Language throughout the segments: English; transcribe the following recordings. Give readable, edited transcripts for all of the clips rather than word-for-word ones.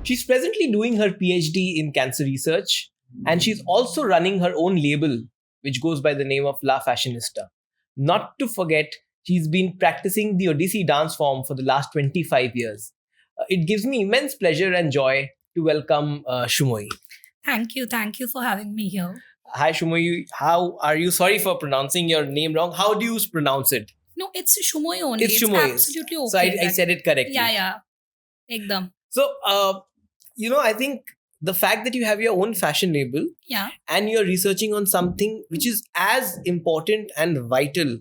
She's presently doing her PhD in cancer research, and she's also running her own label, which goes by the name of La Fashionista. Not to forget, she's been practicing the Odissi dance form for the last 25 years. It gives me immense pleasure and joy to welcome Sumoyee. Thank you. Thank you for having me here. Hi, Sumoyee. How are you? Sorry for pronouncing your name wrong. How do you pronounce it? No, it's Sumoyee only. It's Sumoyee. Absolutely okay. So I said it correctly. Yeah. Ekdam. So, I think the fact that you have your own fashion label Yeah. and you're researching on something which is as important and vital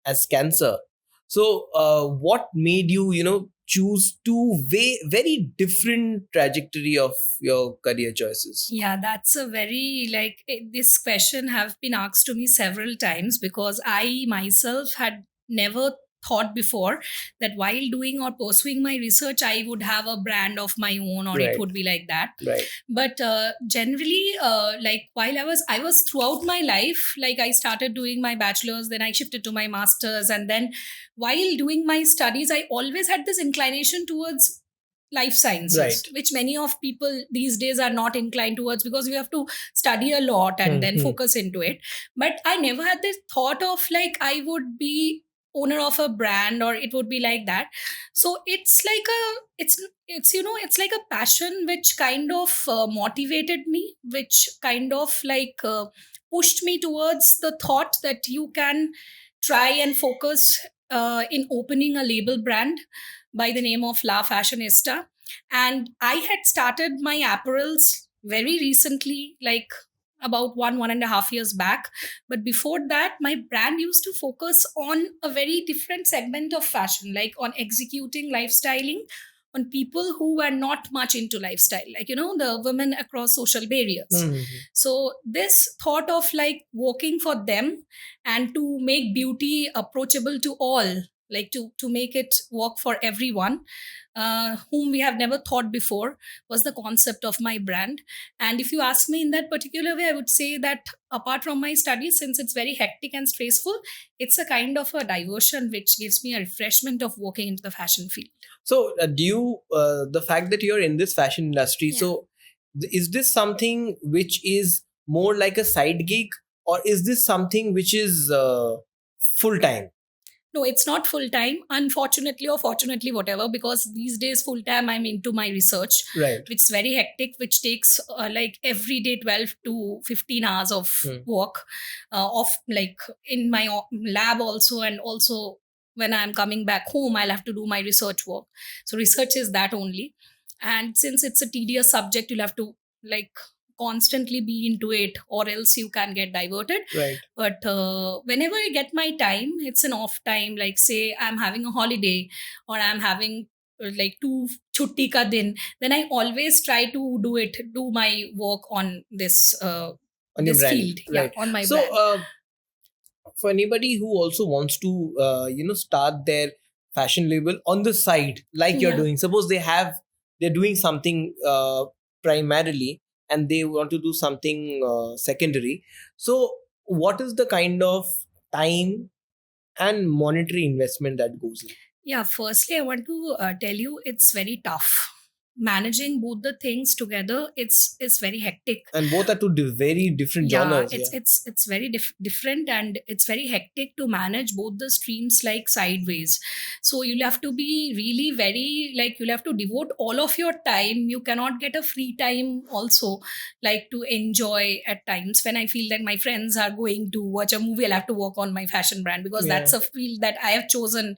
as cancer. So, what made you, choose two very different trajectory of your career choices? Yeah, that's a very this question have been asked to me several times because I myself had never thought before that while doing or pursuing my research I would have a brand of my own or Right. it would be like that. Right. But generally while I was throughout my life, like I started doing my bachelor's, then I shifted to my master's, and then while doing my studies I always had this inclination towards life sciences, Right. which many of people these days are not inclined towards because you have to study a lot and then focus into it. But I never had this thought of like I would be owner of a brand or it would be like that. So it's like it's like a passion which kind of motivated me, which kind of pushed me towards the thought that you can try and focus in opening a label brand by the name of La Fashionista. And I had started my apparels very recently, like about 1.5 years back. But before that, my brand used to focus on a very different segment of fashion, like on executing lifestyling on people who were not much into lifestyle, like, the women across social barriers. So this thought of like working for them and to make beauty approachable to all, like to make it work for everyone, whom we have never thought before, was the concept of my brand. And if you ask me in that particular way, I would say that apart from my studies, since it's very hectic and stressful, it's a kind of a diversion which gives me a refreshment of working into the fashion field. So, the fact that you're in this fashion industry, so is this something which is more like a side gig, or is this something which is full time? No, it's not full time, unfortunately or fortunately, whatever, because these days full time I'm into my research, Right. which is very hectic, which takes like every day 12 to 15 hours of work, of like in my lab also, and also when I'm coming back home, I'll have to do my research work. So research is that only. And since it's a tedious subject, you'll have to like constantly be into it or else you can get diverted. Right. But whenever I get my time, it's an off time, like say I'm having a holiday or I'm having like two chutti ka din, then I always try to do my work on this On your this brand. field. Right. On my So, brand. for anybody who also wants to, start their fashion label on the side, like you're Yeah. doing, suppose they're doing something primarily and they want to do something secondary. So, what is the kind of time and monetary investment that goes in? Yeah, firstly, I want to tell you it's very tough. Managing both the things together, it's very hectic. And both are two very different genres. It's very different, and it's very hectic to manage both the streams like sideways. So you'll have to be really very like you'll have to devote all of your time. You cannot get a free time also, like to enjoy at times. When I feel that my friends are going to watch a movie, I'll have to work on my fashion brand because Yeah. that's a field that I have chosen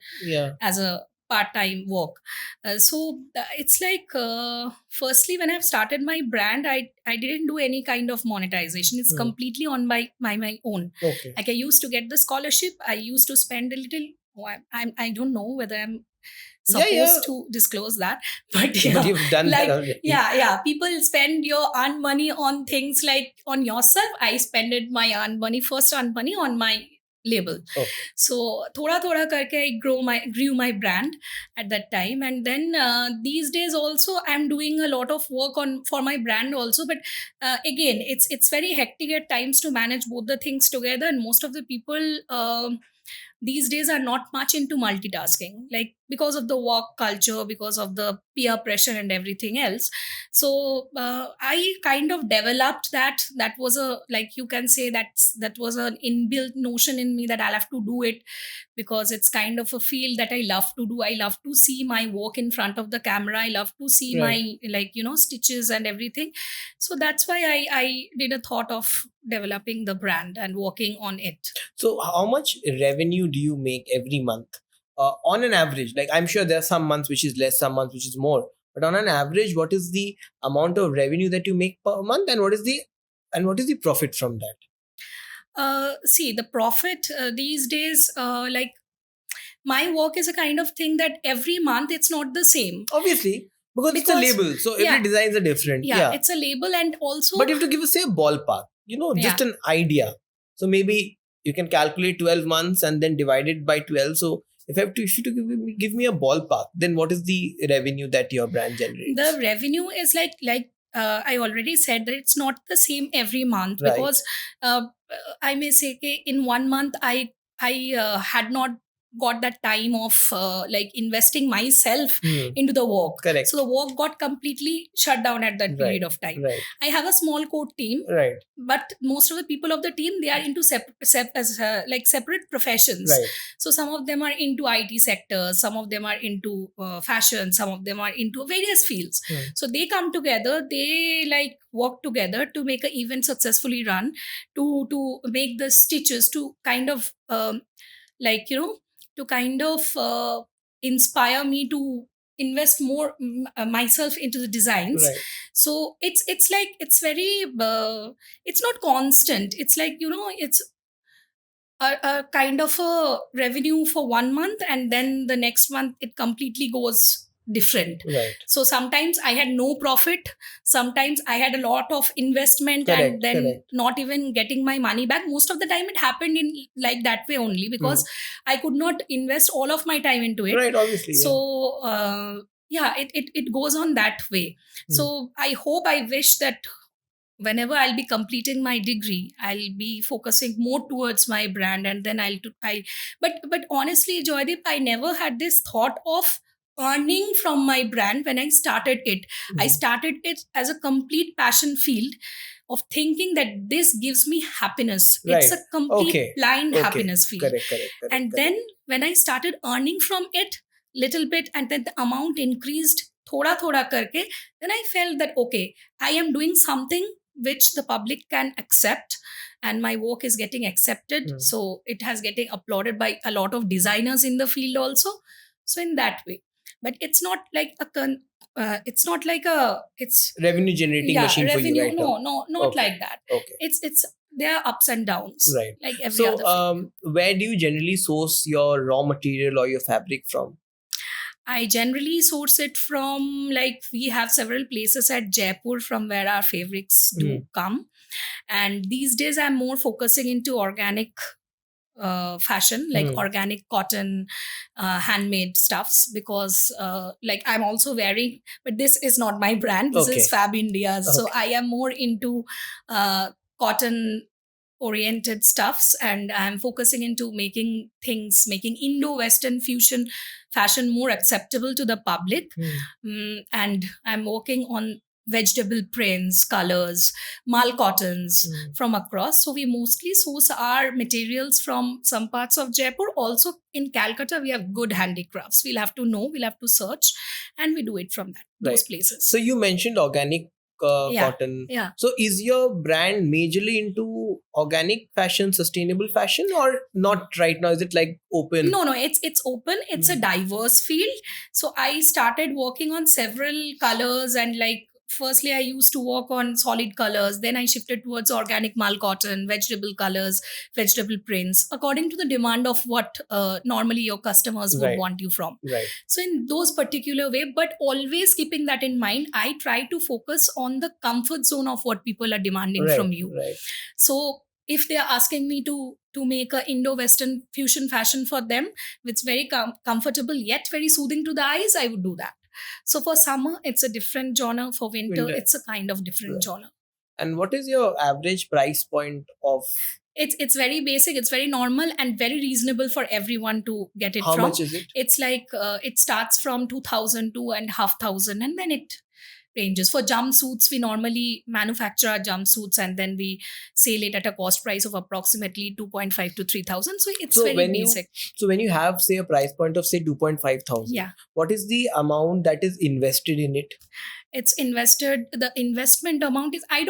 as a part-time work. It's like firstly when I've started my brand, I didn't do any kind of monetization. It's completely on my own. Okay. Like I used to get the scholarship, I used to spend a little. I don't know whether I'm supposed to disclose that, but yeah, But you've done like that already. yeah, people spend your earned money on things like on yourself. I spent my earned money on my label. Okay. So thoda karke I grew my brand at that time. And then these days also I'm doing a lot of work on for my brand also. But again, it's very hectic at times to manage both the things together. And most of the people these days are not much into multitasking, like because of the work culture, because of the peer pressure and everything else. So I kind of developed that was a, like you can say that was an inbuilt notion in me that I'll have to do it, because it's kind of a field that I love to do. I love to see my work in front of the camera. I love to see my, like, stitches and everything. So that's why I did a thought of developing the brand and working on it. So how much revenue do you make every month? On an average, like I'm sure there are some months which is less, some months which is more. But on an average, what is the amount of revenue that you make per month, and what is the profit from that? See, the profit these days, like my work is a kind of thing that every month it's not the same. Obviously, because it's a label, so every designs are different. Yeah, it's a label, and also. But you have to give us, say, a ballpark, just an idea. So maybe you can calculate 12 months and then divide it by 12. So if you give me a ballpark, then what is the revenue that your brand generates? The revenue is like I already said that it's not the same every month, Right. because I may say, okay, in 1 month I had not got that time of like investing myself into the work. Correct. So the work got completely shut down at that period of time. Right. I have a small core team, right, but most of the people of the team, they are into separate professions. Right. So some of them are into IT sectors, some of them are into fashion, some of them are into various fields. So they come together, they like work together to make an event successfully run, to make the stitches, to kind of to kind of inspire me to invest more myself into the designs. Right. So it's like it's very it's not constant. It's like it's a kind of a revenue for 1 month, and then the next month it completely goes different. Right. So sometimes I had no profit, sometimes I had a lot of investment, Correct, and then correct. not even getting my money back. Most of the time it happened in like that way only, because I could not invest all of my time into it. Right, obviously. So it goes on that way. So I wish that whenever I'll be completing my degree, I'll be focusing more towards my brand, and then but honestly, Joydeep, I never had this thought of earning from my brand when I started it. I started it as a complete passion field of thinking that this gives me happiness. Right. It's a complete blind happiness field. Correct. And then when I started earning from it little bit, and then the amount increased thoda karke, then I felt that okay, I am doing something which the public can accept, and my work is getting accepted. So it has getting applauded by a lot of designers in the field also. So in that way, but it's not like it's not like it's revenue generating machine revenue, for you right now. No, not like that. Okay. It's there are ups and downs, right, like every other field. Where do you generally source your raw material or your fabric from? I generally source it from, like, we have several places at Jaipur from where our fabrics do come. And these days I'm more focusing into organic fashion, like organic cotton, handmade stuffs, because like I'm also wearing, but this is not my brand. This is Fab India's. So I am more into cotton oriented stuffs, and I'm focusing into making Indo-Western fusion fashion more acceptable to the public. And I'm working on vegetable prints, colors, mal cottons from across. So we mostly source our materials from some parts of Jaipur. Also in Calcutta, we have good handicrafts. We'll have to search, and we do it from those places. So you mentioned organic cotton. Yeah. So is your brand majorly into organic fashion, sustainable fashion, or not right now? Is it like open? No, it's open. It's a diverse field. So I started working on several colors, and like firstly I used to work on solid colors, then I shifted towards organic mal cotton, vegetable colors, vegetable prints, according to the demand of what normally your customers would want you from. Right. So in those particular way, but always keeping that in mind, I try to focus on the comfort zone of what people are demanding from you. Right. So if they are asking me to make a Indo-Western fusion fashion for them, which is very comfortable yet very soothing to the eyes, I would do that. So for summer, it's a different genre. For winter, it's a kind of different genre. And what is your average price point of It's very basic, it's very normal and very reasonable for everyone to get it How from. much is it? It's like it starts from 2,000 to and half thousand, and then it ranges. For jumpsuits, we normally manufacture our jumpsuits and then we sell it at a cost price of approximately 2.5 to 3,000. So it's So very when basic. so when you have, say, a price point of, say, 2,500, Yeah. what is the amount that is invested in it? It's invested, the investment amount is, I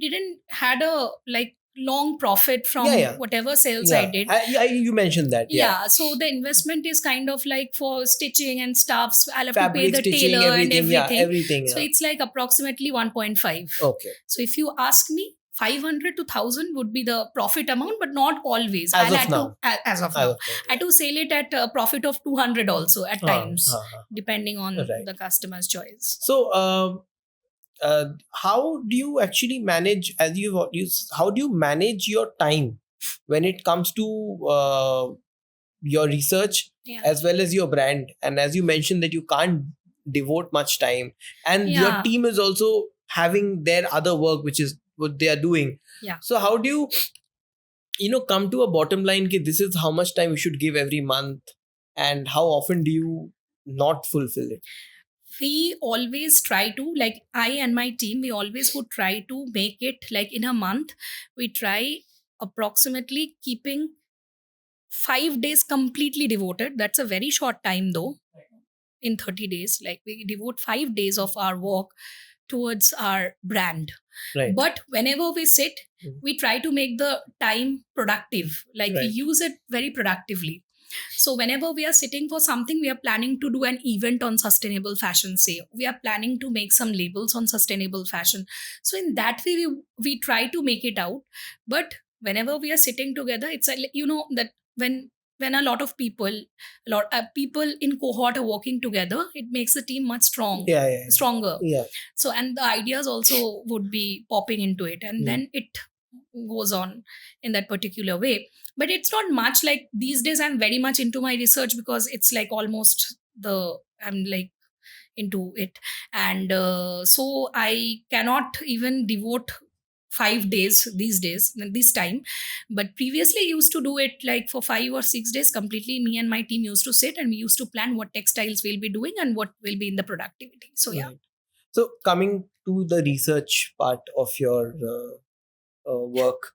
didn't had a like long profit from Yeah. whatever sales I did. You mentioned that. Yeah, so the investment is kind of like for stitching and stuffs. I'll have Fabric, to pay the stitching, tailor and everything. everything. Yeah, everything. So it's like approximately 1.5. Okay. So if you ask me, 500 to 1,000 would be the profit amount, but not always. As I'll of have now. to, as of now, I had to sell it at a profit of 200 also at times, depending on the customer's choice. So, how do you actually manage, how do you manage your time when it comes to your research as well as your brand? And as you mentioned that you can't devote much time, and your team is also having their other work, which is what they are doing. So how do you come to a bottom line that this is how much time you should give every month, and how often do you not fulfill it? We always try to, like I and my team, we always would try to make it like in a month. We try approximately keeping 5 days completely devoted. That's a very short time though. In 30 days, like we devote 5 days of our work towards our brand. Right. But whenever we sit, we try to make the time productive. Like we use it very productively. So whenever we are sitting for something, we are planning to do an event on sustainable fashion, say we are planning to make some labels on sustainable fashion. So in that way, we try to make it out. But whenever we are sitting together, it's like, that when a lot of people, people in cohort are working together, it makes the team much stronger. So, and the ideas also would be popping into it, and then it goes on in that particular way. But it's not much like these days. I'm very much into my research because it's like almost I'm like into it, and so I cannot even devote 5 days these days, this time. But previously used to do it like for 5 or 6 days completely. Me and my team used to sit and we used to plan what textiles we'll be doing and what will be in the productivity. So yeah. So coming to the research part of your work,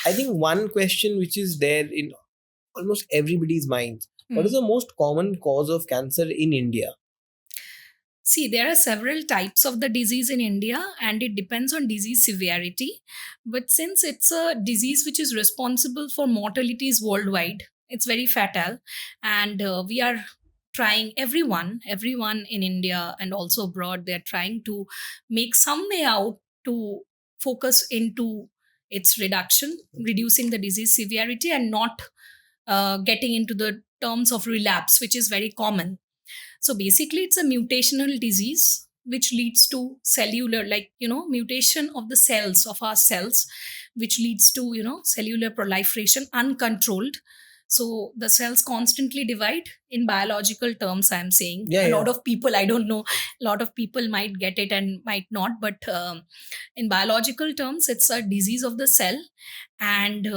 I think one question which is there in almost everybody's minds: what is the most common cause of cancer in India? See, there are several types of the disease in India and it depends on disease severity. But since it's a disease which is responsible for mortalities worldwide, it's very fatal. And we are trying, everyone in India and also abroad, they're trying to make some way out to focus into its reducing the disease severity and not getting into the terms of relapse, which is very common. So basically, it's a mutational disease which leads to cellular, mutation of the cells of our cells, which leads to, cellular proliferation uncontrolled. So the cells constantly divide. In biological terms, I'm saying. A lot of people, I don't know, a lot of people might get it and might not. But in biological terms, it's a disease of the cell. And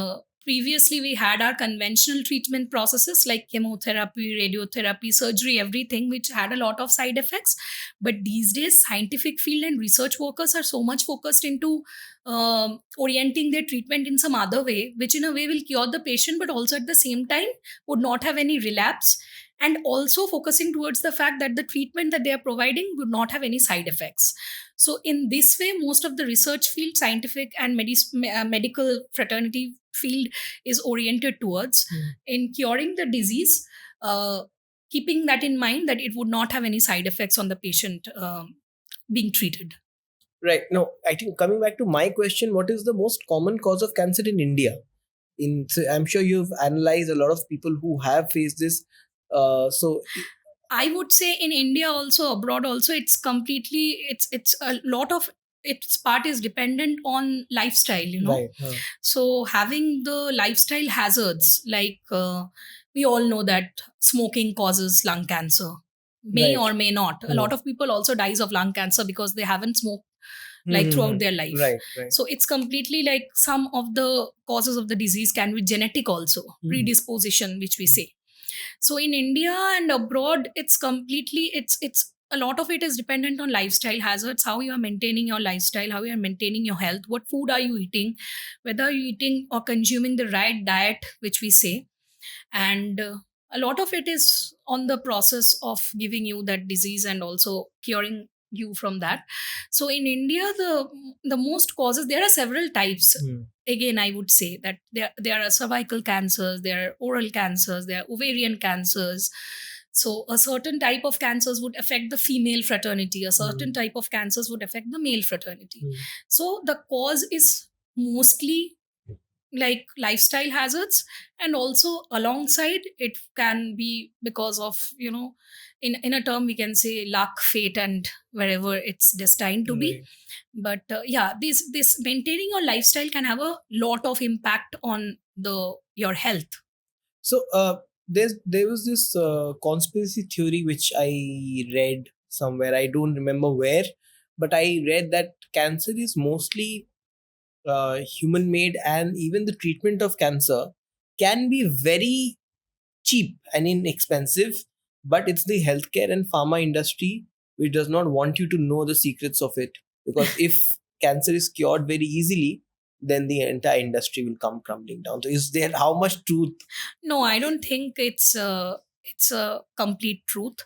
previously, we had our conventional treatment processes like chemotherapy, radiotherapy, surgery, everything, which had a lot of side effects. But these days, scientific field and research workers are so much focused into orienting their treatment in some other way, which in a way will cure the patient, but also at the same time would not have any relapse. And also focusing towards the fact that the treatment that they are providing would not have any side effects. So in this way, most of the research field, scientific and medical fraternity field is oriented towards in curing the disease, keeping that in mind that it would not have any side effects on the patient being treated. Right. No, I think coming back to my question, what is the most common cause of cancer in India? So I'm sure you've analyzed a lot of people who have faced this. So I would say in India also, abroad also, it's completely, it's a lot of its part is dependent on lifestyle, Right. So having the lifestyle hazards, like we all know that smoking causes lung cancer, may or may not. A lot of people also dies of lung cancer because they haven't smoked like throughout their life. Right, right. So it's completely like some of the causes of the disease can be genetic also, predisposition, which we say. So in India and abroad, it's completely, it's a lot of it is dependent on lifestyle hazards, how you are maintaining your lifestyle, how you are maintaining your health, what food are you eating, whether are you eating or consuming the right diet, which we say. And a lot of it is on the process of giving you that disease and also curing you from that. So in India, the most causes, there are several types. Again, I would say that there are cervical cancers, there are oral cancers, there are ovarian cancers. So a certain type of cancers would affect the female fraternity, a certain type of cancers would affect the male fraternity. So the cause is mostly like lifestyle hazards, and also alongside it can be because of, in a term we can say luck, fate, and wherever it's destined to be. But yeah, this maintaining your lifestyle can have a lot of impact on your health. So there was this conspiracy theory which I read somewhere. I don't remember where, but I read that cancer is mostly human made, and even the treatment of cancer can be very cheap and inexpensive. But it's the healthcare and pharma industry which does not want you to know the secrets of it, because if cancer is cured very easily, then the entire industry will come crumbling down. So is there how much truth? No, I don't think it's a complete truth,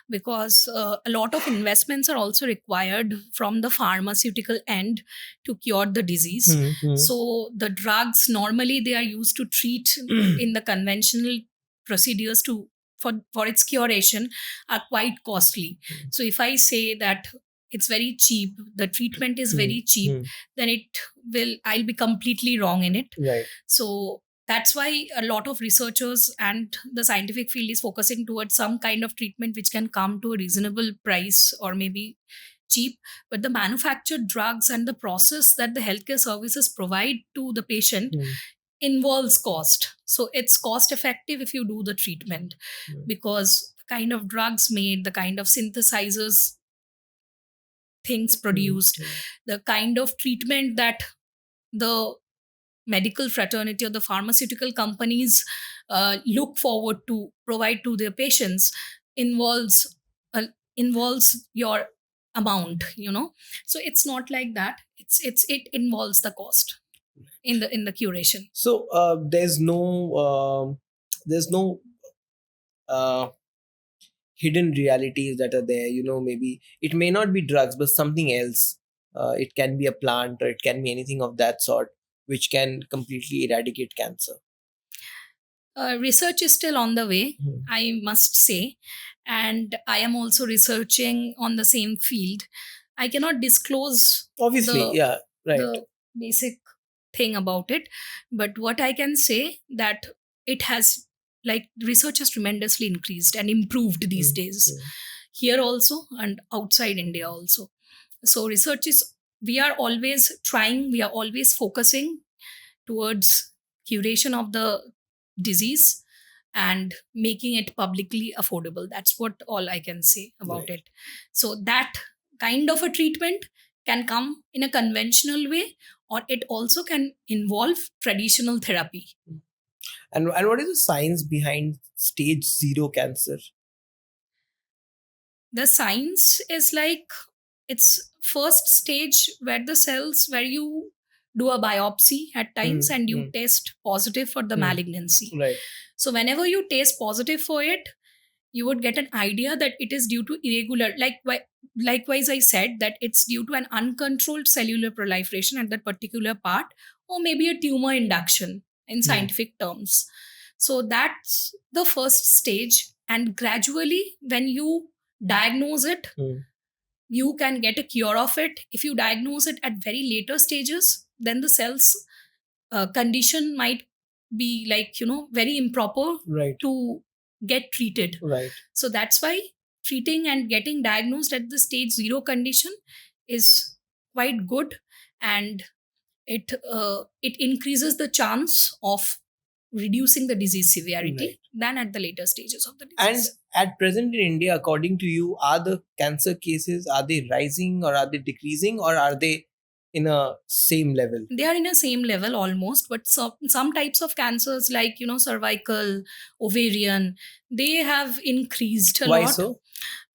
because a lot of investments are also required from the pharmaceutical end to cure the disease. So the drugs normally they are used to treat in the conventional procedures for its curation are quite costly. So if I say that it's very cheap, the treatment is very cheap, then I'll be completely wrong in it. Right. So that's why a lot of researchers and the scientific field is focusing towards some kind of treatment which can come to a reasonable price or maybe cheap. But the manufactured drugs and the process that the healthcare services provide to the patient involves cost. So it's cost effective if you do the treatment, because the kind of drugs made, the kind of synthesizers things produced, the kind of treatment that the medical fraternity or the pharmaceutical companies look forward to provide to their patients involves your amount. So it's not like that. It involves the cost in the curation. So there's no hidden realities that are there. Maybe it may not be drugs, but something else. It can be a plant, or it can be anything of that sort, which can completely eradicate cancer. Research is still on the way, I must say, and I am also researching on the same field. I cannot disclose Obviously, the basic thing about it, but what I can say that it has, like, research has tremendously increased and improved these days, here also and outside India also. So research is, we are always trying, we are always focusing towards curation of the disease and making it publicly affordable. That's what all I can say about it. So that kind of a treatment can come in a conventional way, or it also can involve traditional therapy. And what is the science behind stage 0 cancer? The science is like, it's first stage where the cells, where you do a biopsy at times and you test positive for the malignancy. Right. So whenever you test positive for it, you would get an idea that it is due to irregular, likewise I said that it's due to an uncontrolled cellular proliferation at that particular part, or maybe a tumor induction in scientific terms. So that's the first stage, and gradually when you diagnose it, you can get a cure of it. If you diagnose it at very later stages, then the cell's condition might be like, very improper to get treated. Right. So that's why treating and getting diagnosed at the stage 0 condition is quite good, and it increases the chance of reducing the disease severity than at the later stages of the disease. And at present in India, according to you, are the cancer cases, are they rising or are they decreasing, or are they in a same level? They are in a same level almost, but some types of cancers like cervical, ovarian, they have increased a Why lot so?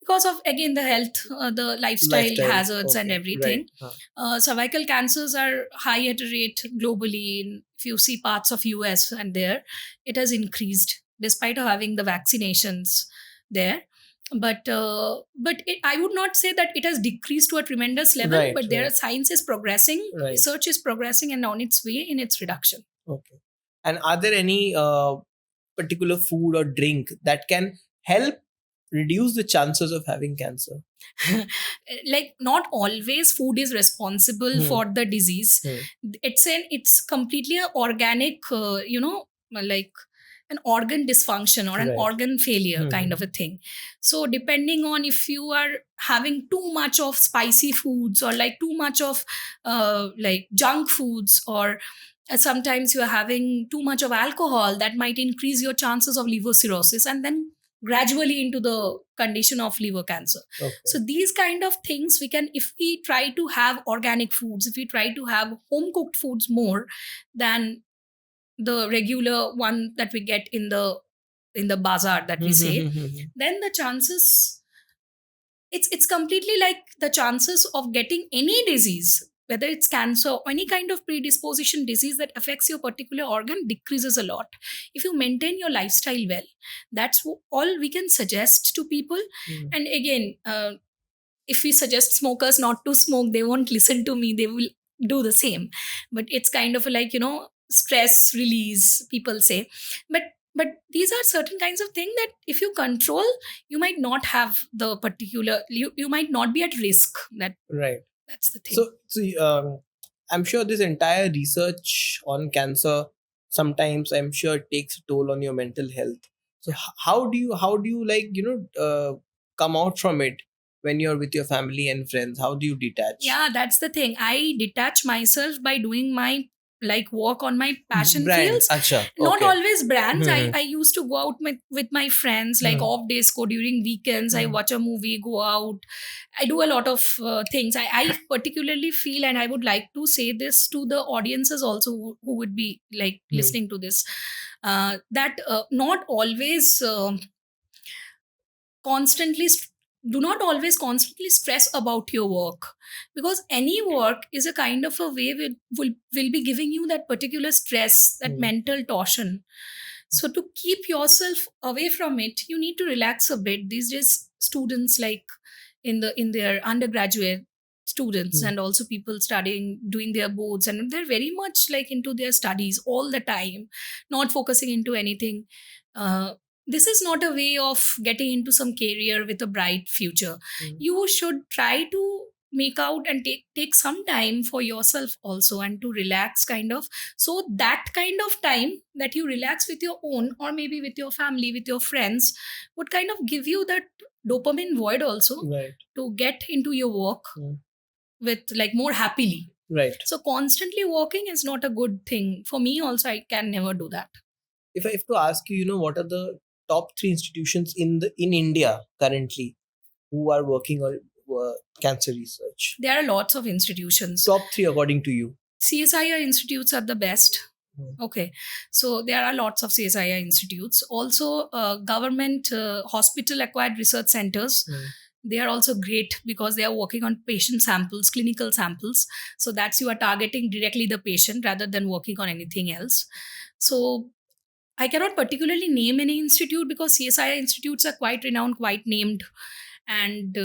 because of again the health, the lifestyle hazards and Okay. everything. Right. Cervical cancers are high at a rate globally. If you see parts of US and there, it has increased despite of having the vaccinations there. But I would not say that it has decreased to a tremendous level. Right, but there right. science is progressing, Right. research is progressing, and on its way in its reduction. Okay. And are there any particular food or drink that can help reduce the chances of having cancer? Like not always food is responsible for the disease. It's completely a organic like an organ dysfunction or an Right. organ failure kind of a thing. So depending on if you are having too much of spicy foods or like too much of like junk foods, or sometimes you are having too much of alcohol, that might increase your chances of liver cirrhosis and then gradually into the condition of liver cancer. Okay. So these kind of things we can, if we try to have organic foods, if we try to have home cooked foods more than the regular one that we get in the bazaar that we say, then the chances, it's completely like the chances of getting any disease, whether it's cancer or any kind of predisposition disease that affects your particular organ, decreases a lot if you maintain your lifestyle well. That's all we can suggest to people. And again, if we suggest smokers not to smoke, they won't listen to me, they will do the same. But it's kind of like stress release, people say. But these are certain kinds of things that if you control, you might not have the particular, you might not be at risk. Right. That's the thing. So I'm sure this entire research on cancer, sometimes I'm sure it takes a toll on your mental health. So how do you like come out from it when you're with your family and friends? How do you detach? Yeah, that's the thing. I detach myself by doing my like work on my passion Brand. fields. Acha. Not Okay. always brands. I used to go out with my friends, like off days, go during weekends. I watch a movie, go out. I do a lot of things. I particularly feel, and I would like to say this to the audiences also who would be like listening to this, that not always constantly do not always constantly stress about your work, because any work is a kind of a way will be giving you that particular stress, that mental torsion. So to keep yourself away from it, you need to relax a bit. These days students, like in their undergraduate students and also people studying, doing their boards, and they're very much like into their studies all the time, not focusing into anything. This is not a way of getting into some career with a bright future. You should try to make out and take some time for yourself also, and to relax kind of. So that kind of time that you relax with your own, or maybe with your family, with your friends, would kind of give you that dopamine void also, Right. to get into your work with like more happily. Right. So constantly working is not a good thing for me also. I can never do that. If I have to ask you, what are the top 3 institutions in India currently who are working on cancer research? There are lots of institutions. Top 3 according to you? CSIR institutes are the best. Okay, so there are lots of CSIR institutes. Also, government hospital acquired research centers. They are also great because they are working on patient samples, clinical samples. So that's, you are targeting directly the patient rather than working on anything else. So I cannot particularly name any institute because CSIR institutes are quite renowned, quite named. And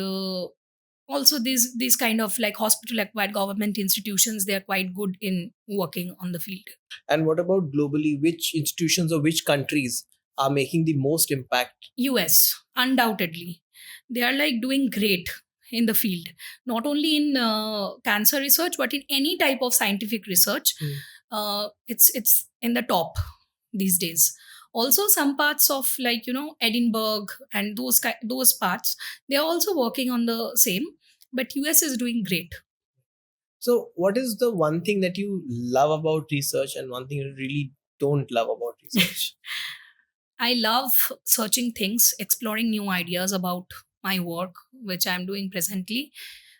also these kind of like hospital acquired government institutions, they are quite good in working on the field. And what about globally? Which institutions or which countries are making the most impact? US, undoubtedly. They are like doing great in the field, not only in cancer research, but in any type of scientific research. It's in the top these days. Also, some parts of like Edinburgh and those parts, they are also working on the same. But US is doing great. So, what is the one thing that you love about research and one thing you really don't love about research? I love searching things, exploring new ideas about my work, which I'm doing presently.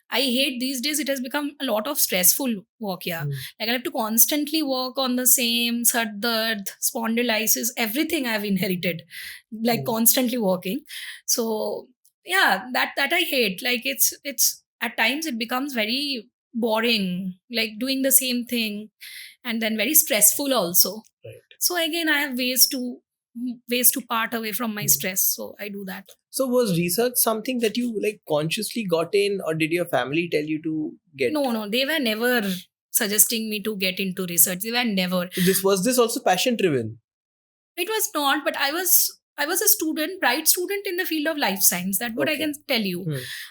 I hate these days. It has become a lot of stressful work. Yeah, like I have to constantly work on the same sar dard, spondylitis, everything I've inherited, like constantly working. So yeah, that I hate. Like it's at times it becomes very boring, like doing the same thing, and then very stressful also. Right. So again, I have ways to part away from my stress. So I do that. So was research something that you like consciously got in, or did your family tell you to get? No, they were never suggesting me to get into research. They were never. So this also passion driven? It was not, but I was a student, bright student in the field of life science. That's what I Okay. can tell you.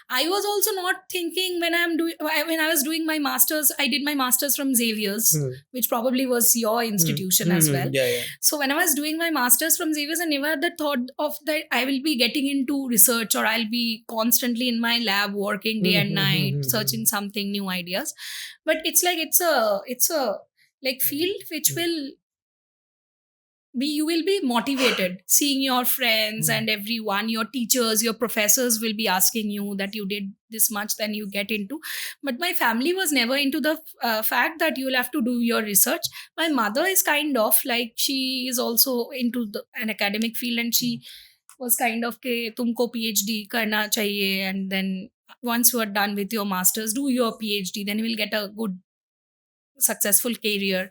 I was also not thinking when I was doing my masters. I did my masters from Xavier's, which probably was your institution as well. Yeah. So when I was doing my masters from Xavier's, I never had the thought of that I will be getting into research, or I'll be constantly in my lab working day and night, searching something new ideas. But it's like it's a like field which will you will be motivated seeing your friends and everyone, your teachers, your professors will be asking you that you did this much, then you get into. But my family was never into the fact that you will have to do your research. My mother is kind of like, she is also into an academic field, and she was kind of ke tumko PhD karna chahiye, and then once you are done with your masters, do your PhD, then you will get a good successful career.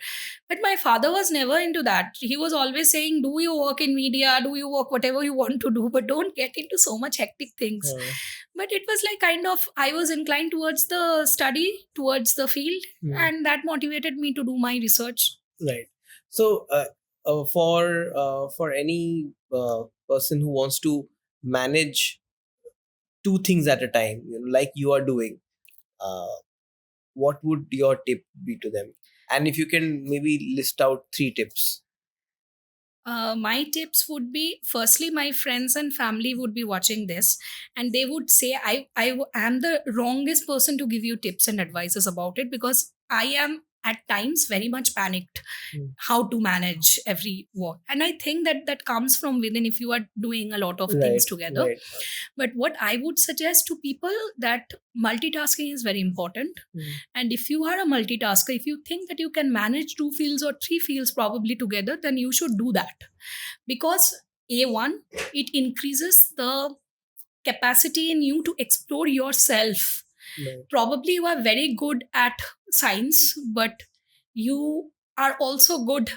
But my father was never into that. He was always saying, do you work in media, do you work whatever you want to do, but don't get into so much hectic things. But it was like kind of, I was inclined towards the study, towards the field, and that motivated me to do my research. Right. So for any person who wants to manage two things at a time, like you are doing, uh, what would your tip be to them? And if you can maybe list out 3 tips. My tips would be, firstly, my friends and family would be watching this, and they would say I am the wrongest person to give you tips and advices about it, because I am at times very much panicked how to manage every work. And I think that comes from within if you are doing a lot of things together. Right. But what I would suggest to people, that multitasking is very important. And if you are a multitasker, if you think that you can manage 2 fields or 3 fields probably together, then you should do that. Because A1, it increases the capacity in you to explore yourself. Right. Probably you are very good at science, but you are also good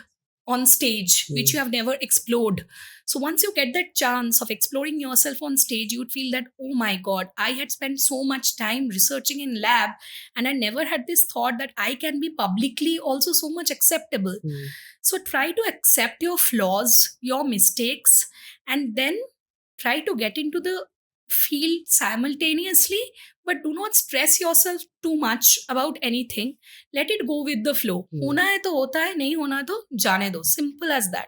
on stage, which you have never explored. So once you get that chance of exploring yourself on stage, you would feel that, oh my God, I had spent so much time researching in lab, and I never had this thought that I can be publicly also so much acceptable. So try to accept your flaws, your mistakes, and then try to get into the field simultaneously, but do not stress yourself too much about anything. Let it go with the flow. होना है तो होता है, नहीं होना तो जाने दो. Simple as that.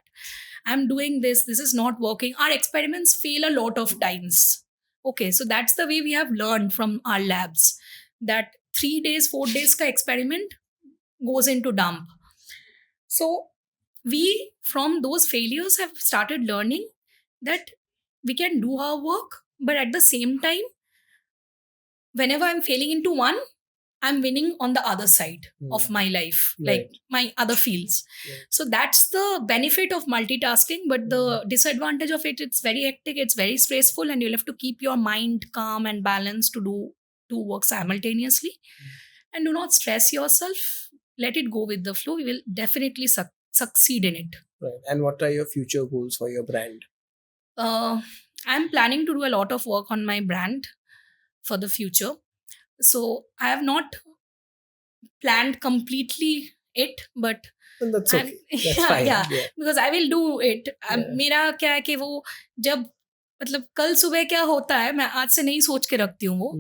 I'm doing this is not working. Our experiments fail a lot of times. Okay, so that's the way we have learned from our labs, that 3 days, 4 days ka experiment goes into dump. So we, from those failures, have started learning that we can do our work, but at the same time, whenever I'm failing into one, I'm winning on the other side of my life, like my other fields. So that's the benefit of multitasking. But the disadvantage of it, it's very hectic, it's very stressful, and you'll have to keep your mind calm and balanced to do two work simultaneously. And do not stress yourself. Let it go with the flow. You will definitely succeed in it. Right. And what are your future goals for your brand? I'm planning to do a lot of work on my brand for the future. So I have not planned completely it, but And that's okay. That's fine. yeah, because I will do it. मेरा क्या है कि वो जब मतलब कल सुबह क्या होता है, मैं आज से नहीं सोच के रखती हूँ, वो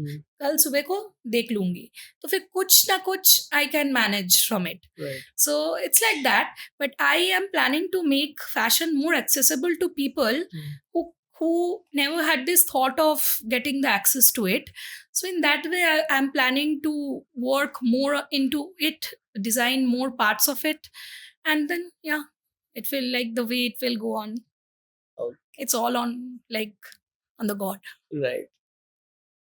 कल सुबह को देख लूंगी, तो फिर कुछ ना कुछ I can manage from it. So it's like that. But I am planning to make fashion more accessible to people who never had this thought of getting the access to it. So in that way, I'm planning to work more into it, design more parts of it, and then it will, like, the way it will go on. Okay. It's all on, like, on the God. Right.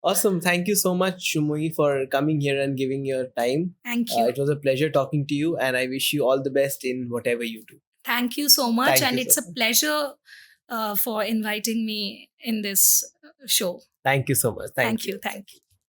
Awesome. Thank you so much, Sumoyee, for coming here and giving your time. Thank you. It was a pleasure talking to you, and I wish you all the best in whatever you do. Thank you so much. Thank And you it's so a much. pleasure for inviting me in this show. Thank you so much. Thank you. Thank you.